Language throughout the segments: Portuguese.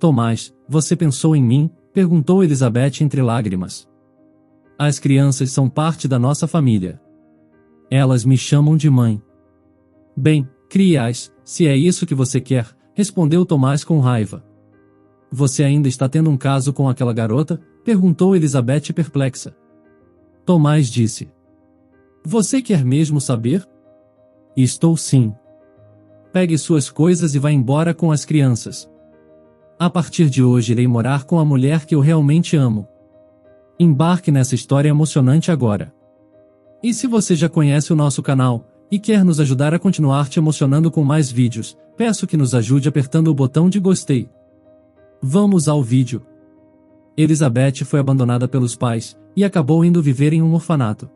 Tomás, você pensou em mim? Perguntou Elizabeth entre lágrimas. As crianças são parte da nossa família. Elas me chamam de mãe. Bem, crie-as, se é isso que você quer, respondeu Tomás com raiva. Você ainda está tendo um caso com aquela garota? Perguntou Elizabeth perplexa. Tomás disse. Você quer mesmo saber? Estou sim. Pegue suas coisas e vá embora com as crianças. A partir de hoje irei morar com a mulher que eu realmente amo. Embarque nessa história emocionante agora. E se você já conhece o nosso canal, e quer nos ajudar a continuar te emocionando com mais vídeos, peço que nos ajude apertando o botão de gostei. Vamos ao vídeo. Elizabeth foi abandonada pelos pais, e acabou indo viver em um orfanato.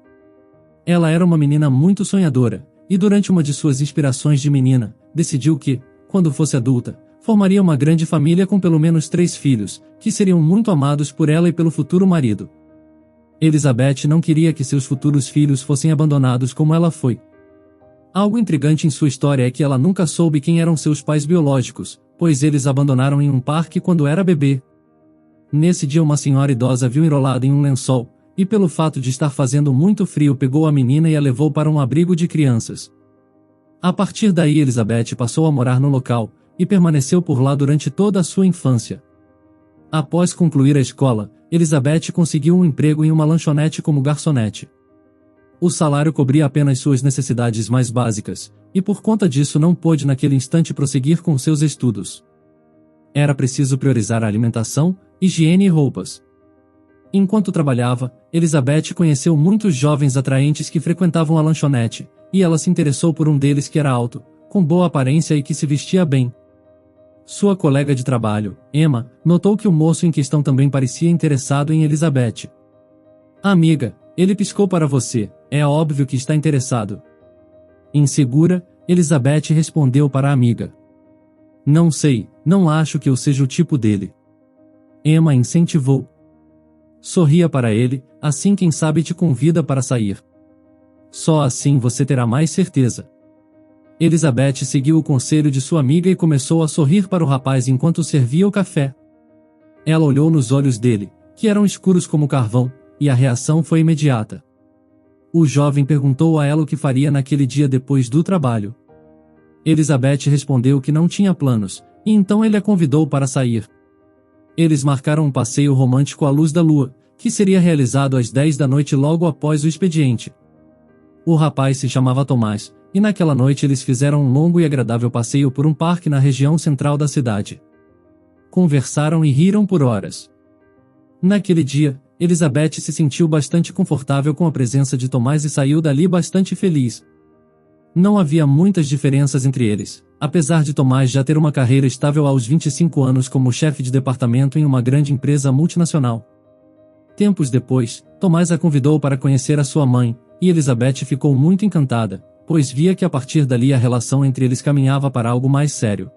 Ela era uma menina muito sonhadora, e durante uma de suas inspirações de menina, decidiu que, quando fosse adulta, formaria uma grande família com pelo menos 3 filhos, que seriam muito amados por ela e pelo futuro marido. Elizabeth não queria que seus futuros filhos fossem abandonados como ela foi. Algo intrigante em sua história é que ela nunca soube quem eram seus pais biológicos, pois eles a abandonaram em um parque quando era bebê. Nesse dia uma senhora idosa viu enrolada em um lençol, e pelo fato de estar fazendo muito frio pegou a menina e a levou para um abrigo de crianças. A partir daí Elizabeth passou a morar no local, e permaneceu por lá durante toda a sua infância. Após concluir a escola, Elizabeth conseguiu um emprego em uma lanchonete como garçonete. O salário cobria apenas suas necessidades mais básicas, e por conta disso não pôde naquele instante prosseguir com seus estudos. Era preciso priorizar a alimentação, higiene e roupas. Enquanto trabalhava, Elizabeth conheceu muitos jovens atraentes que frequentavam a lanchonete, e ela se interessou por um deles que era alto, com boa aparência e que se vestia bem. Sua colega de trabalho, Emma, notou que o moço em questão também parecia interessado em Elizabeth. Amiga, ele piscou para você, é óbvio que está interessado. Insegura, Elizabeth respondeu para a amiga. Não sei, não acho que eu seja o tipo dele. Emma incentivou. Sorria para ele, assim quem sabe te convida para sair. Só assim você terá mais certeza. Elizabeth seguiu o conselho de sua amiga e começou a sorrir para o rapaz enquanto servia o café. Ela olhou nos olhos dele, que eram escuros como carvão, e a reação foi imediata. O jovem perguntou a ela o que faria naquele dia depois do trabalho. Elizabeth respondeu que não tinha planos, e então ele a convidou para sair. Eles marcaram um passeio romântico à luz da lua, que seria realizado às 10 da noite logo após o expediente. O rapaz se chamava Tomás, e naquela noite eles fizeram um longo e agradável passeio por um parque na região central da cidade. Conversaram e riram por horas. Naquele dia, Elizabeth se sentiu bastante confortável com a presença de Tomás e saiu dali bastante feliz. Não havia muitas diferenças entre eles, apesar de Tomás já ter uma carreira estável aos 25 anos como chefe de departamento em uma grande empresa multinacional. Tempos depois, Tomás a convidou para conhecer a sua mãe, e Elizabeth ficou muito encantada, pois via que a partir dali a relação entre eles caminhava para algo mais sério.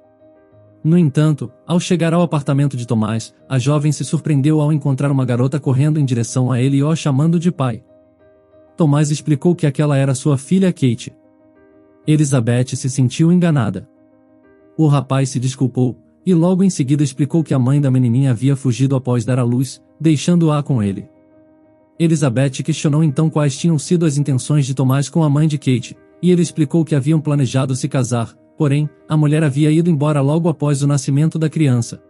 No entanto, ao chegar ao apartamento de Tomás, a jovem se surpreendeu ao encontrar uma garota correndo em direção a ele e o chamando de pai. Tomás explicou que aquela era sua filha Kate. Elizabeth se sentiu enganada. O rapaz se desculpou, e logo em seguida explicou que a mãe da menininha havia fugido após dar à luz, deixando-a com ele. Elizabeth questionou então quais tinham sido as intenções de Tomás com a mãe de Kate, e ele explicou que haviam planejado se casar, porém, a mulher havia ido embora logo após o nascimento da criança.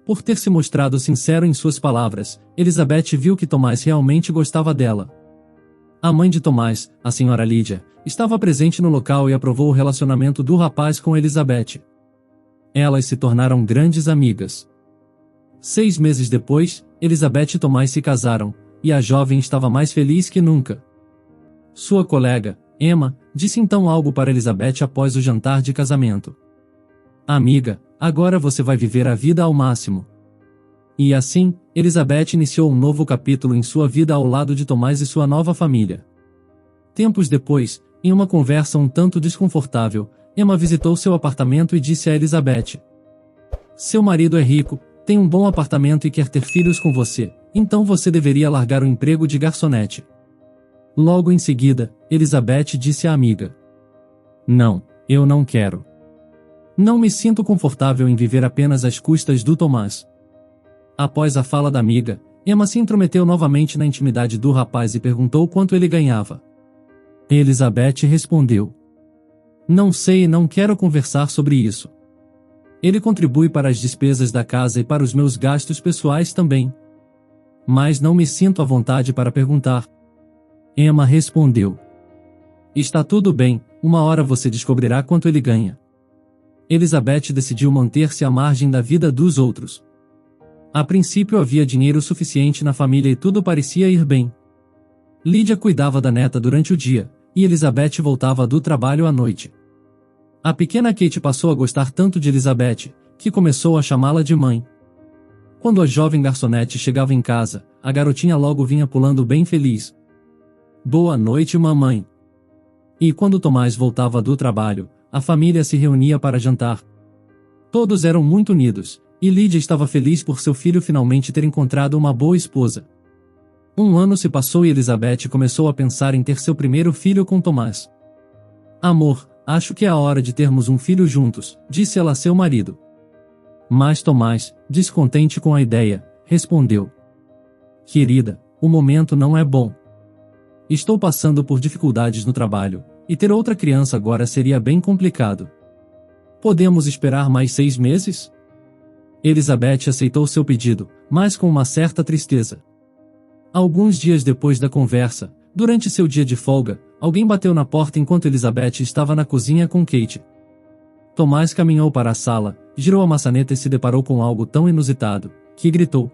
Por ter se mostrado sincero em suas palavras, Elizabeth viu que Tomás realmente gostava dela. A mãe de Tomás, a senhora Lídia, estava presente no local e aprovou o relacionamento do rapaz com Elizabeth. Elas se tornaram grandes amigas. 6 meses depois, Elizabeth e Tomás se casaram, e a jovem estava mais feliz que nunca. Sua colega, Emma, disse então algo para Elizabeth após o jantar de casamento. Amiga, agora você vai viver a vida ao máximo. E assim, Elizabeth iniciou um novo capítulo em sua vida ao lado de Tomás e sua nova família. Tempos depois, em uma conversa um tanto desconfortável, Emma visitou seu apartamento e disse a Elizabeth: seu marido é rico, tem um bom apartamento e quer ter filhos com você, então você deveria largar o emprego de garçonete. Logo em seguida, Elizabeth disse à amiga: não, eu não quero. Não me sinto confortável em viver apenas às custas do Tomás. Após a fala da amiga, Emma se intrometeu novamente na intimidade do rapaz e perguntou quanto ele ganhava. Elizabeth respondeu: Não sei e não quero conversar sobre isso. Ele contribui para as despesas da casa e para os meus gastos pessoais também. Mas não me sinto à vontade para perguntar. Emma respondeu: Está tudo bem, uma hora você descobrirá quanto ele ganha. Elizabeth decidiu manter-se à margem da vida dos outros. A princípio havia dinheiro suficiente na família e tudo parecia ir bem. Lydia cuidava da neta durante o dia, e Elizabeth voltava do trabalho à noite. A pequena Kate passou a gostar tanto de Elizabeth, que começou a chamá-la de mãe. Quando a jovem garçonete chegava em casa, a garotinha logo vinha pulando bem feliz. Boa noite, mamãe. E quando Tomás voltava do trabalho, a família se reunia para jantar. Todos eram muito unidos, e Lydia estava feliz por seu filho finalmente ter encontrado uma boa esposa. Um ano se passou e Elizabeth começou a pensar em ter seu primeiro filho com Tomás. Amor, acho que é a hora de termos um filho juntos, disse ela a seu marido. Mas Tomás, descontente com a ideia, respondeu: Querida, o momento não é bom. Estou passando por dificuldades no trabalho, e ter outra criança agora seria bem complicado. Podemos esperar mais 6 meses? Elizabeth aceitou seu pedido, mas com uma certa tristeza. Alguns dias depois da conversa, durante seu dia de folga, alguém bateu na porta enquanto Elizabeth estava na cozinha com Kate. Tomás caminhou para a sala, girou a maçaneta e se deparou com algo tão inusitado, que gritou.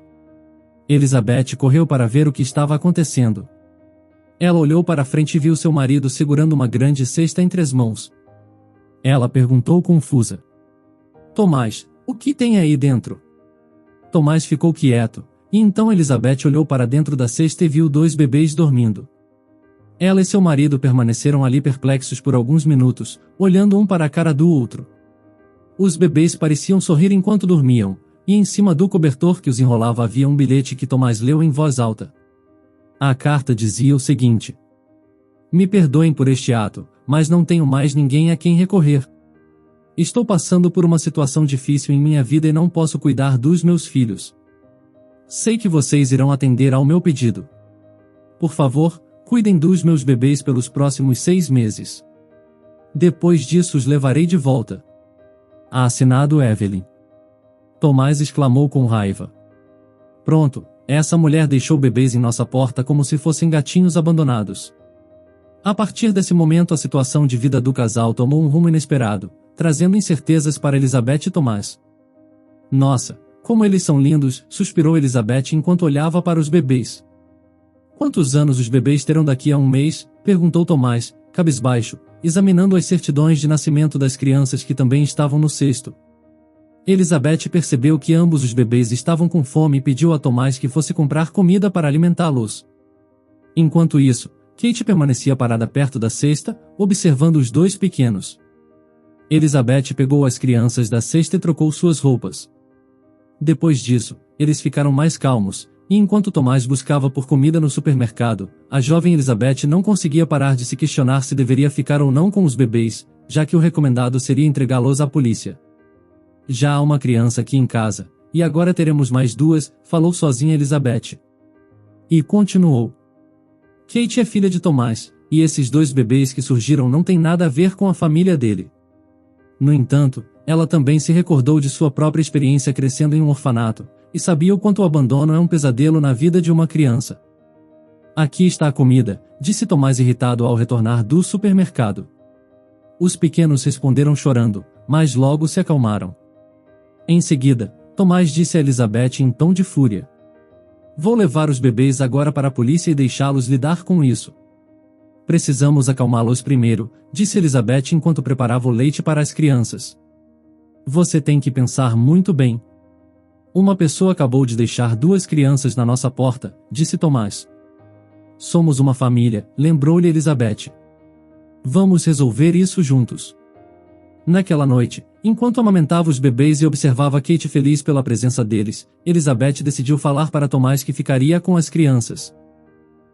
Elizabeth correu para ver o que estava acontecendo. Ela olhou para frente e viu seu marido segurando uma grande cesta entre as mãos. Ela perguntou confusa: Tomás, o que tem aí dentro? Tomás ficou quieto, e então Elizabeth olhou para dentro da cesta e viu 2 bebês dormindo. Ela e seu marido permaneceram ali perplexos por alguns minutos, olhando um para a cara do outro. Os bebês pareciam sorrir enquanto dormiam, e em cima do cobertor que os enrolava havia um bilhete que Tomás leu em voz alta. A carta dizia o seguinte: Me perdoem por este ato, mas não tenho mais ninguém a quem recorrer. Estou passando por uma situação difícil em minha vida e não posso cuidar dos meus filhos. Sei que vocês irão atender ao meu pedido. Por favor, cuidem dos meus bebês pelos próximos 6 meses. Depois disso os levarei de volta. Assinado Evelyn. Tomás exclamou com raiva. Pronto, essa mulher deixou bebês em nossa porta como se fossem gatinhos abandonados. A partir desse momento a situação de vida do casal tomou um rumo inesperado, trazendo incertezas para Elizabeth e Tomás. Nossa, como eles são lindos, suspirou Elizabeth enquanto olhava para os bebês. Quantos anos os bebês terão daqui a 1 mês? Perguntou Tomás, cabisbaixo, examinando as certidões de nascimento das crianças que também estavam no cesto. Elizabeth percebeu que ambos os bebês estavam com fome e pediu a Tomás que fosse comprar comida para alimentá-los. Enquanto isso, Kate permanecia parada perto da cesta, observando os 2 pequenos. Elizabeth pegou as crianças da cesta e trocou suas roupas. Depois disso, eles ficaram mais calmos, e enquanto Tomás buscava por comida no supermercado, a jovem Elizabeth não conseguia parar de se questionar se deveria ficar ou não com os bebês, já que o recomendado seria entregá-los à polícia. Já há uma criança aqui em casa, e agora teremos mais 2, falou sozinha Elizabeth. E continuou. Kate é filha de Tomás, e esses 2 bebês que surgiram não têm nada a ver com a família dele. No entanto, ela também se recordou de sua própria experiência crescendo em um orfanato, e sabia o quanto o abandono é um pesadelo na vida de uma criança. Aqui está a comida, disse Tomás irritado ao retornar do supermercado. Os pequenos responderam chorando, mas logo se acalmaram. Em seguida, Tomás disse a Elizabeth em tom de fúria. Vou levar os bebês agora para a polícia e deixá-los lidar com isso. Precisamos acalmá-los primeiro, disse Elizabeth enquanto preparava o leite para as crianças. Você tem que pensar muito bem. Uma pessoa acabou de deixar 2 crianças na nossa porta, disse Tomás. Somos uma família, lembrou-lhe Elizabeth. Vamos resolver isso juntos. Naquela noite, enquanto amamentava os bebês e observava Kate feliz pela presença deles, Elizabeth decidiu falar para Tomás que ficaria com as crianças.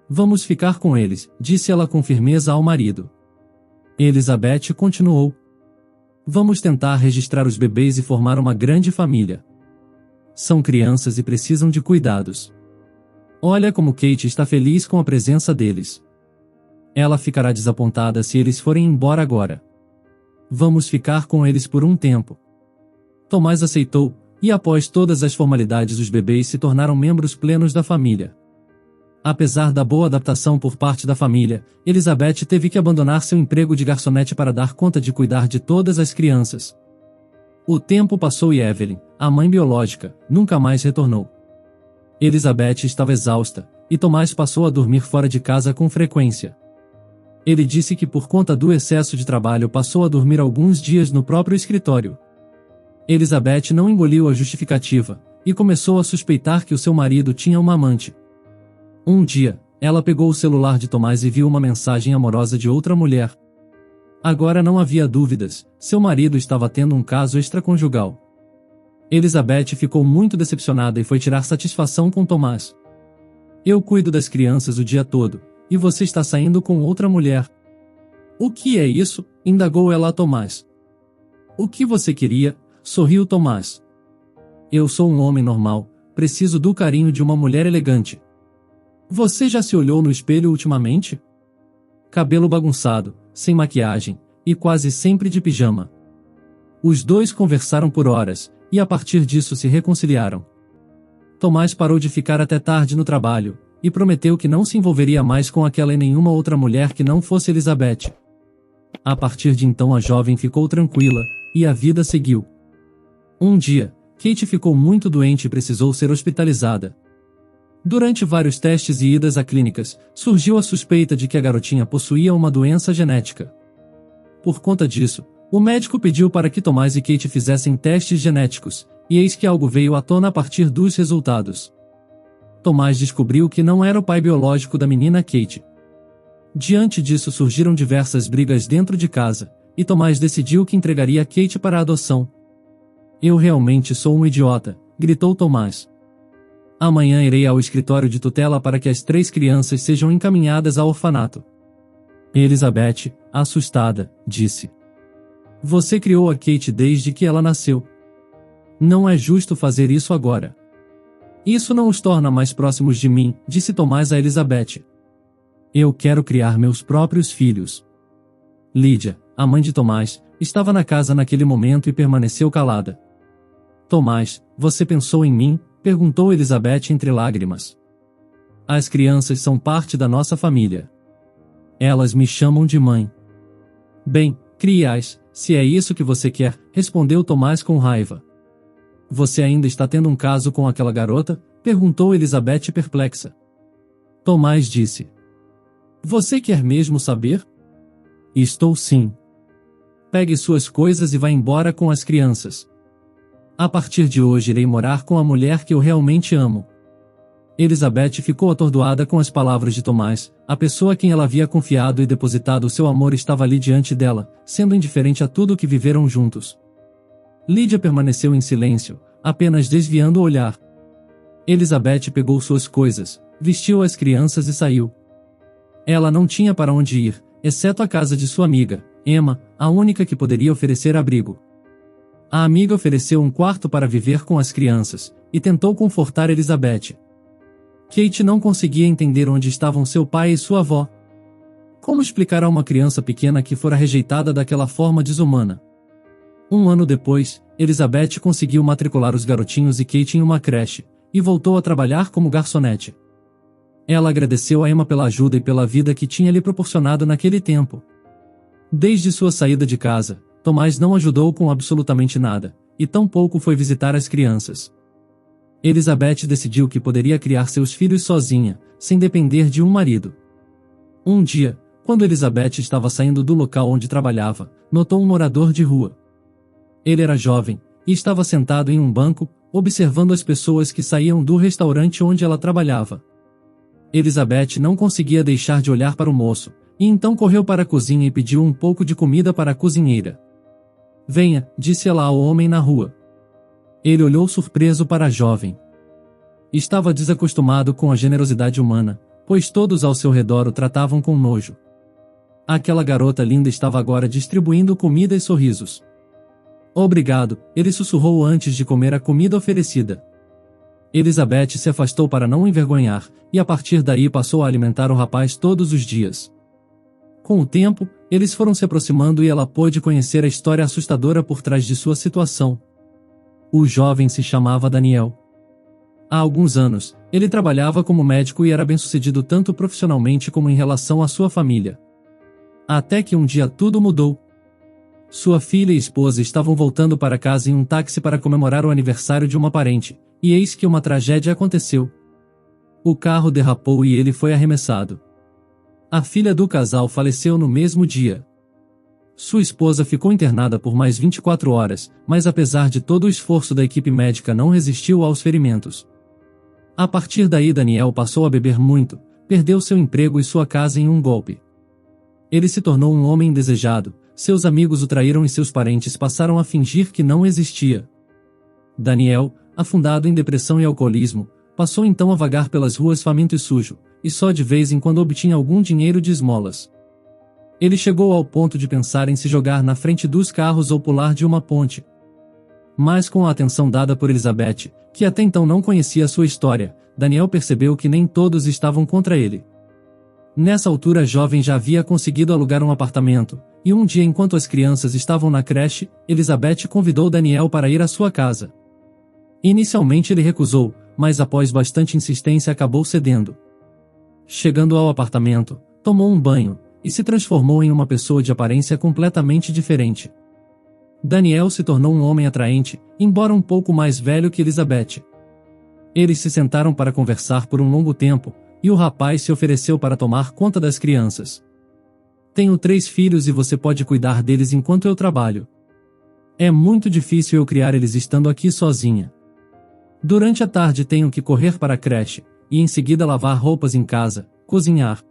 Vamos ficar com eles, disse ela com firmeza ao marido. Elizabeth continuou. Vamos tentar registrar os bebês e formar uma grande família. São crianças e precisam de cuidados. Olha como Kate está feliz com a presença deles. Ela ficará desapontada se eles forem embora agora. Vamos ficar com eles por um tempo. Tomás aceitou, e após todas as formalidades os bebês se tornaram membros plenos da família. Apesar da boa adaptação por parte da família, Elizabeth teve que abandonar seu emprego de garçonete para dar conta de cuidar de todas as crianças. O tempo passou e Evelyn, a mãe biológica, nunca mais retornou. Elizabeth estava exausta, e Tomás passou a dormir fora de casa com frequência. Ele disse que por conta do excesso de trabalho passou a dormir alguns dias no próprio escritório. Elizabeth não engoliu a justificativa, e começou a suspeitar que o seu marido tinha uma amante. Um dia, ela pegou o celular de Tomás e viu uma mensagem amorosa de outra mulher. Agora não havia dúvidas, seu marido estava tendo um caso extraconjugal. Elizabeth ficou muito decepcionada e foi tirar satisfação com Tomás. Eu cuido das crianças o dia todo, e você está saindo com outra mulher. O que é isso? Indagou ela a Tomás. O que você queria? Sorriu Tomás. Eu sou um homem normal, preciso do carinho de uma mulher elegante. Você já se olhou no espelho ultimamente? Cabelo bagunçado, sem maquiagem, e quase sempre de pijama. Os dois conversaram por horas, e a partir disso se reconciliaram. Tomás parou de ficar até tarde no trabalho, e prometeu que não se envolveria mais com aquela e nenhuma outra mulher que não fosse Elizabeth. A partir de então a jovem ficou tranquila, e a vida seguiu. Um dia, Kate ficou muito doente e precisou ser hospitalizada. Durante vários testes e idas a clínicas, surgiu a suspeita de que a garotinha possuía uma doença genética. Por conta disso, o médico pediu para que Tomás e Kate fizessem testes genéticos, e eis que algo veio à tona a partir dos resultados. Tomás descobriu que não era o pai biológico da menina Kate. Diante disso surgiram diversas brigas dentro de casa, e Tomás decidiu que entregaria Kate para a adoção. Eu realmente sou um idiota, gritou Tomás. Amanhã irei ao escritório de tutela para que as 3 crianças sejam encaminhadas ao orfanato. Elizabeth, assustada, disse. Você criou a Kate desde que ela nasceu. Não é justo fazer isso agora. Isso não os torna mais próximos de mim, disse Tomás a Elizabeth. Eu quero criar meus próprios filhos. Lídia, a mãe de Tomás, estava na casa naquele momento e permaneceu calada. Tomás, você pensou em mim? Perguntou Elizabeth entre lágrimas. As crianças são parte da nossa família. Elas me chamam de mãe. Bem, crie-as, se é isso que você quer, respondeu Tomás com raiva. Você ainda está tendo um caso com aquela garota? Perguntou Elizabeth perplexa. Tomás disse. Você quer mesmo saber? Estou sim. Pegue suas coisas e vá embora com as crianças. A partir de hoje irei morar com a mulher que eu realmente amo. Elizabeth ficou atordoada com as palavras de Tomás, a pessoa a quem ela havia confiado e depositado o seu amor estava ali diante dela, sendo indiferente a tudo o que viveram juntos. Lídia permaneceu em silêncio, apenas desviando o olhar. Elizabeth pegou suas coisas, vestiu as crianças e saiu. Ela não tinha para onde ir, exceto a casa de sua amiga, Emma, a única que poderia oferecer abrigo. A amiga ofereceu um quarto para viver com as crianças, e tentou confortar Elizabeth. Kate não conseguia entender onde estavam seu pai e sua avó. Como explicar a uma criança pequena que fora rejeitada daquela forma desumana? Um ano depois, Elizabeth conseguiu matricular os garotinhos e Kate em uma creche, e voltou a trabalhar como garçonete. Ela agradeceu a Emma pela ajuda e pela vida que tinha lhe proporcionado naquele tempo. Desde sua saída de casa, Tomás não ajudou com absolutamente nada, e tampouco foi visitar as crianças. Elizabeth decidiu que poderia criar seus filhos sozinha, sem depender de um marido. Um dia, quando Elizabeth estava saindo do local onde trabalhava, notou um morador de rua. Ele era jovem, e estava sentado em um banco, observando as pessoas que saíam do restaurante onde ela trabalhava. Elizabeth não conseguia deixar de olhar para o moço, e então correu para a cozinha e pediu um pouco de comida para a cozinheira. Venha, disse ela ao homem na rua. Ele olhou surpreso para a jovem. Estava desacostumado com a generosidade humana, pois todos ao seu redor o tratavam com nojo. Aquela garota linda estava agora distribuindo comida e sorrisos. Obrigado, ele sussurrou antes de comer a comida oferecida. Elizabeth se afastou para não o envergonhar, e a partir daí passou a alimentar o rapaz todos os dias. Com o tempo, eles foram se aproximando e ela pôde conhecer a história assustadora por trás de sua situação. O jovem se chamava Daniel. Há alguns anos, ele trabalhava como médico e era bem-sucedido tanto profissionalmente como em relação à sua família. Até que um dia tudo mudou. Sua filha e esposa estavam voltando para casa em um táxi para comemorar o aniversário de uma parente, e eis que uma tragédia aconteceu. O carro derrapou e ele foi arremessado. A filha do casal faleceu no mesmo dia. Sua esposa ficou internada por mais 24 horas, mas apesar de todo o esforço da equipe médica não resistiu aos ferimentos. A partir daí Daniel passou a beber muito, perdeu seu emprego e sua casa em um golpe. Ele se tornou um homem indesejado, seus amigos o traíram e seus parentes passaram a fingir que não existia. Daniel, afundado em depressão e alcoolismo, passou então a vagar pelas ruas faminto e sujo, e só de vez em quando obtinha algum dinheiro de esmolas. Ele chegou ao ponto de pensar em se jogar na frente dos carros ou pular de uma ponte. Mas com a atenção dada por Elizabeth, que até então não conhecia sua história, Daniel percebeu que nem todos estavam contra ele. Nessa altura a jovem já havia conseguido alugar um apartamento, e um dia enquanto as crianças estavam na creche, Elizabeth convidou Daniel para ir à sua casa. Inicialmente ele recusou, mas após bastante insistência acabou cedendo. Chegando ao apartamento, tomou um banho, e se transformou em uma pessoa de aparência completamente diferente. Daniel se tornou um homem atraente, embora um pouco mais velho que Elizabeth. Eles se sentaram para conversar por um longo tempo, e o rapaz se ofereceu para tomar conta das crianças. Tenho 3 filhos e você pode cuidar deles enquanto eu trabalho. É muito difícil eu criar eles estando aqui sozinha. Durante a tarde tenho que correr para a creche, e em seguida lavar roupas em casa, cozinhar.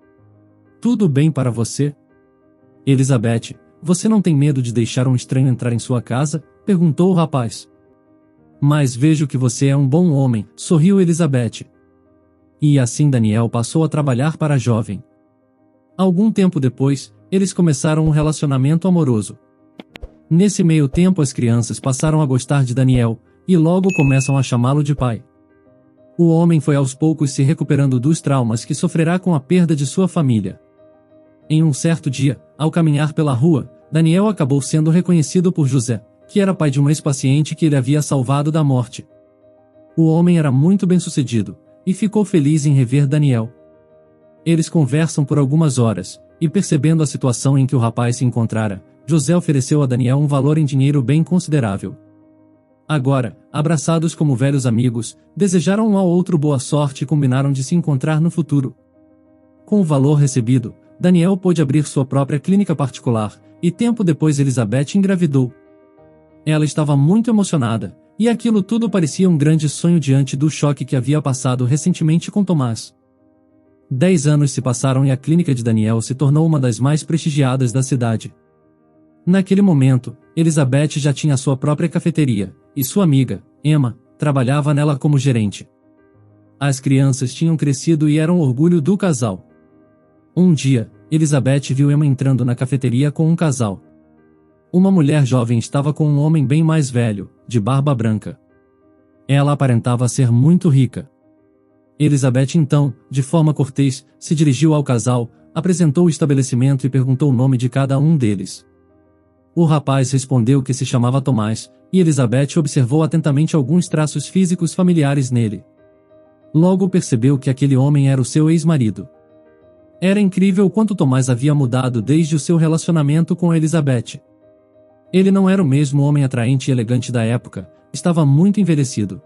Tudo bem para você? Elizabeth, você não tem medo de deixar um estranho entrar em sua casa? Perguntou o rapaz. Mas vejo que você é um bom homem, sorriu Elizabeth. E assim Daniel passou a trabalhar para a jovem. Algum tempo depois, eles começaram um relacionamento amoroso. Nesse meio tempo as crianças passaram a gostar de Daniel, e logo começam a chamá-lo de pai. O homem foi aos poucos se recuperando dos traumas que sofrerá com a perda de sua família. Em um certo dia, ao caminhar pela rua, Daniel acabou sendo reconhecido por José, que era pai de um ex-paciente que ele havia salvado da morte. O homem era muito bem-sucedido, e ficou feliz em rever Daniel. Eles conversam por algumas horas, e percebendo a situação em que o rapaz se encontrara, José ofereceu a Daniel um valor em dinheiro bem considerável. Agora, abraçados como velhos amigos, desejaram um ao outro boa sorte e combinaram de se encontrar no futuro. Com o valor recebido, Daniel pôde abrir sua própria clínica particular, e tempo depois Elizabeth engravidou. Ela estava muito emocionada, e aquilo tudo parecia um grande sonho diante do choque que havia passado recentemente com Tomás. 10 anos se passaram e a clínica de Daniel se tornou uma das mais prestigiadas da cidade. Naquele momento, Elizabeth já tinha sua própria cafeteria, e sua amiga, Emma, trabalhava nela como gerente. As crianças tinham crescido e eram orgulho do casal. Um dia, Elizabeth viu Emma entrando na cafeteria com um casal. Uma mulher jovem estava com um homem bem mais velho, de barba branca. Ela aparentava ser muito rica. Elizabeth então, de forma cortês, se dirigiu ao casal, apresentou o estabelecimento e perguntou o nome de cada um deles. O rapaz respondeu que se chamava Tomás, e Elizabeth observou atentamente alguns traços físicos familiares nele. Logo percebeu que aquele homem era o seu ex-marido. Era incrível quanto Tomás havia mudado desde o seu relacionamento com Elizabeth. Ele não era o mesmo homem atraente e elegante da época, estava muito envelhecido.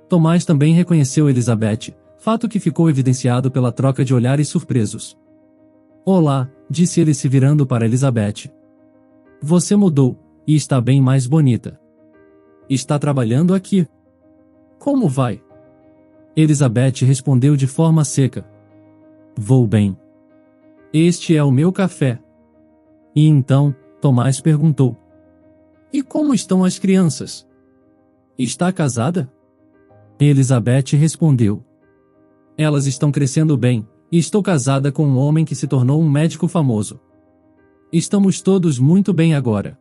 Tomás também reconheceu Elizabeth, fato que ficou evidenciado pela troca de olhares surpresos. Olá, disse ele se virando para Elizabeth. Você mudou, e está bem mais bonita. Está trabalhando aqui? Como vai? Elizabeth respondeu de forma seca. Vou bem. Este é o meu café. E então, Tomás perguntou. E como estão as crianças? Está casada? Elizabeth respondeu. Elas estão crescendo bem, e estou casada com um homem que se tornou um médico famoso. Estamos todos muito bem agora.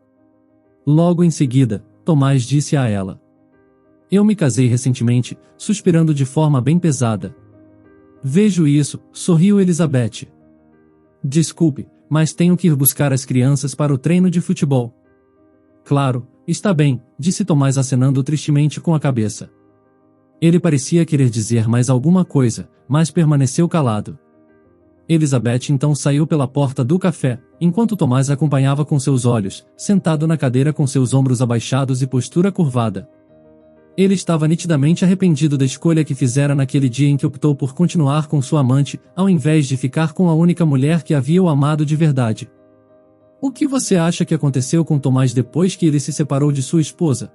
Logo em seguida, Tomás disse a ela: Eu me casei recentemente, suspirando de forma bem pesada. Vejo isso, sorriu Elizabeth. Desculpe, mas tenho que ir buscar as crianças para o treino de futebol. Claro, está bem, disse Tomás acenando tristemente com a cabeça. Ele parecia querer dizer mais alguma coisa, mas permaneceu calado. Elizabeth então saiu pela porta do café, enquanto Tomás acompanhava com seus olhos, sentado na cadeira com seus ombros abaixados e postura curvada. Ele estava nitidamente arrependido da escolha que fizera naquele dia em que optou por continuar com sua amante, ao invés de ficar com a única mulher que havia o amado de verdade. O que você acha que aconteceu com Tomás depois que ele se separou de sua esposa?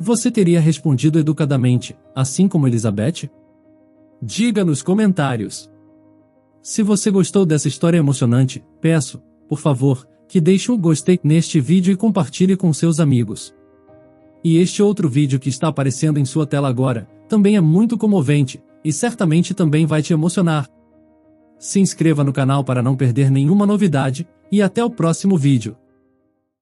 Você teria respondido educadamente, assim como Elizabeth? Diga nos comentários. Se você gostou dessa história emocionante, peço, por favor, que deixe um gostei neste vídeo e compartilhe com seus amigos. E este outro vídeo que está aparecendo em sua tela agora, também é muito comovente, e certamente também vai te emocionar. Se inscreva no canal para não perder nenhuma novidade, e até o próximo vídeo.